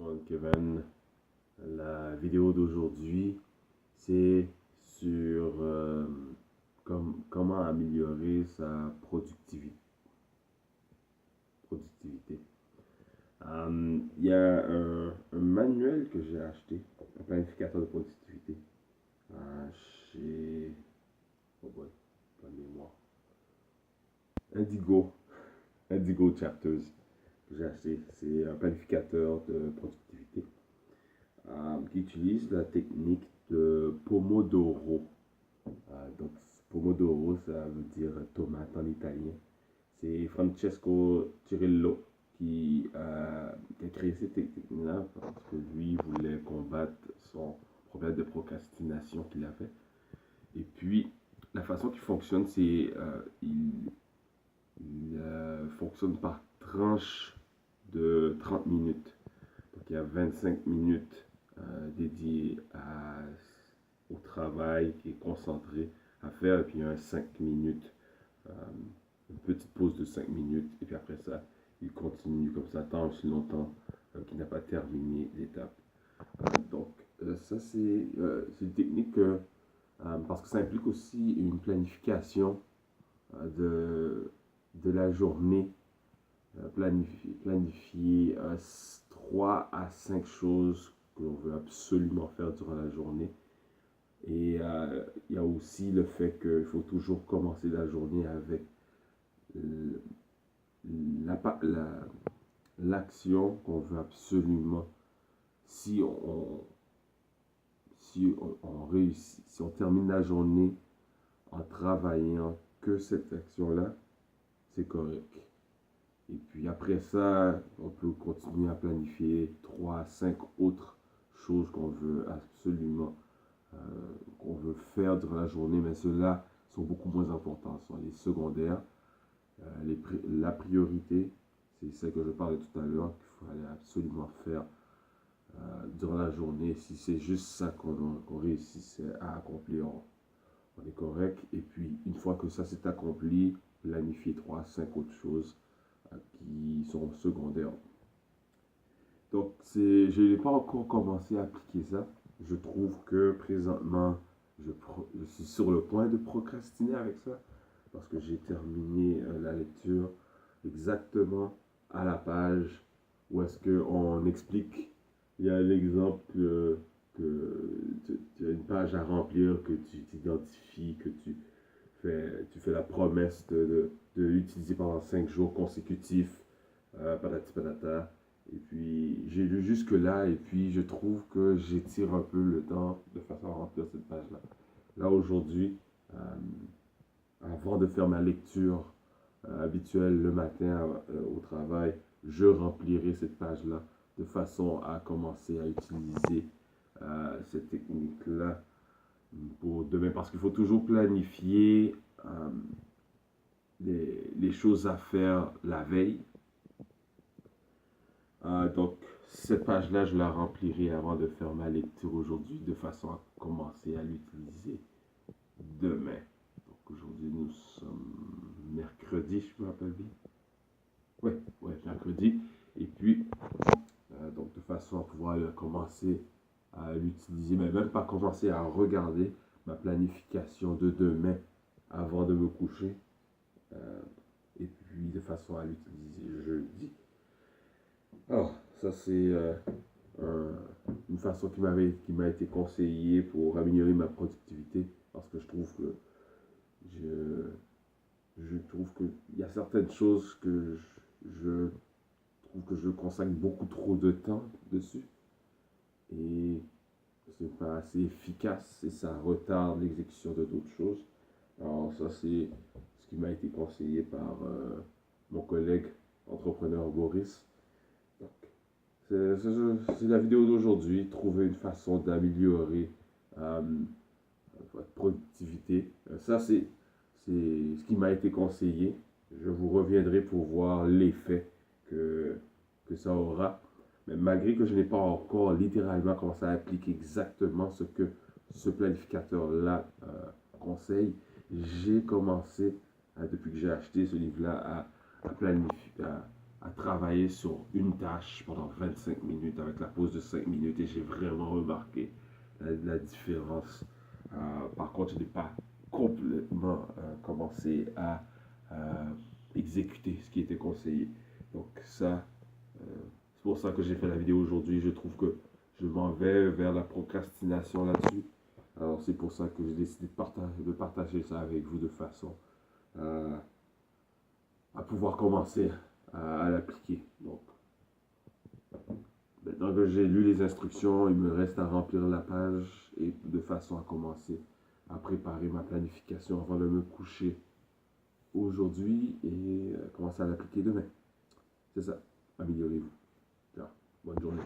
Kevin, la vidéo d'aujourd'hui, c'est sur comment améliorer sa productivité. Il y a un manuel que j'ai acheté, un planificateur de productivité, chez, oh boy, pas de mémoire, Indigo, Indigo Chapters que j'ai acheté. C'est un planificateur de productivité qui utilise la technique de Pomodoro. Donc, Pomodoro, ça veut dire tomate en italien. C'est Francesco Cirillo qui a créé cette technique-là parce que lui voulait combattre son problème de procrastination qu'il avait. Et puis, la façon qu'il fonctionne, c'est il fonctionne par tranche de 30 minutes. Donc, il y a 25 minutes dédiées au travail qui est concentré à faire, et puis il y a 5 minutes, euh, une petite pause de 5 minutes, et puis après ça, il continue comme ça tant aussi longtemps qu'il n'a pas terminé l'étape. Donc, ça, c'est une technique parce que ça implique aussi une planification de la journée, planifier 3 à 5 choses que l'on veut absolument faire durant la journée. Et il y a aussi le fait qu'il faut toujours commencer la journée avec l'action qu'on veut absolument. Si on réussit, si on termine la journée en travaillant que cette action-là, c'est correct. Et puis après ça, on peut continuer à planifier 3 à 5 autres choses qu'on veut absolument, qu'on veut faire durant la journée, mais ceux-là sont beaucoup moins importants, ce sont les secondaires. La priorité, c'est celle que je parlais tout à l'heure, qu'il faut aller absolument faire durant la journée. Si c'est juste ça qu'on réussit à accomplir, on est correct. Et puis, une fois que ça s'est accompli, planifier 3 à 5 autres choses qui sont secondaires. Donc, je n'ai pas encore commencé à appliquer ça. Je trouve que présentement, je suis sur le point de procrastiner avec ça parce que j'ai terminé la lecture exactement à la page où est-ce qu'on explique. Il y a l'exemple que tu as une page à remplir, que tu t'identifies, que tu fais la promesse de l'utiliser pendant 5 jours consécutifs, patati patata. Et puis, j'ai lu jusque-là, et puis je trouve que j'étire un peu le temps de façon à remplir cette page-là. Là, aujourd'hui, avant de faire ma lecture habituelle le matin au travail, je remplirai cette page-là de façon à commencer à utiliser cette technique-là pour demain. Parce qu'il faut toujours planifier les choses à faire la veille. Donc, cette page-là, je la remplirai avant de faire ma lecture aujourd'hui, de façon à commencer à l'utiliser demain. Donc, aujourd'hui, nous sommes mercredi, je me rappelle bien. Oui, mercredi. Et puis, donc, de façon à pouvoir commencer à l'utiliser, mais même pas commencer à regarder ma planification de demain avant de me coucher. Et puis, de façon à l'utiliser jeudi. Alors, ça c'est une façon qui m'a été conseillée pour améliorer ma productivité parce que je trouve qu'il y a certaines choses que je trouve que je consacre beaucoup trop de temps dessus et c'est pas assez efficace et ça retarde l'exécution de d'autres choses. Alors ça c'est ce qui m'a été conseillé par mon collègue entrepreneur Boris. Donc, c'est la vidéo d'aujourd'hui. Trouver une façon d'améliorer votre productivité. Ça, c'est ce qui m'a été conseillé. Je vous reviendrai pour voir l'effet que ça aura. Mais malgré que je n'ai pas encore littéralement commencé à appliquer exactement ce que ce planificateur-là conseille, j'ai commencé, depuis que j'ai acheté ce livre-là, à planifier, à travailler sur une tâche pendant 25 minutes avec la pause de 5 minutes et j'ai vraiment remarqué la différence. Par contre, je n'ai pas complètement commencé à exécuter ce qui était conseillé. Donc ça, c'est pour ça que j'ai fait la vidéo aujourd'hui. Je trouve que je m'en vais vers la procrastination là-dessus. Alors c'est pour ça que j'ai décidé de partager ça avec vous de façon à pouvoir commencer à l'appliquer. Donc, maintenant que j'ai lu les instructions, il me reste à remplir la page et de façon à commencer à préparer ma planification avant de me coucher aujourd'hui et commencer à l'appliquer demain. C'est ça. Améliorez-vous. Ciao. Bonne journée.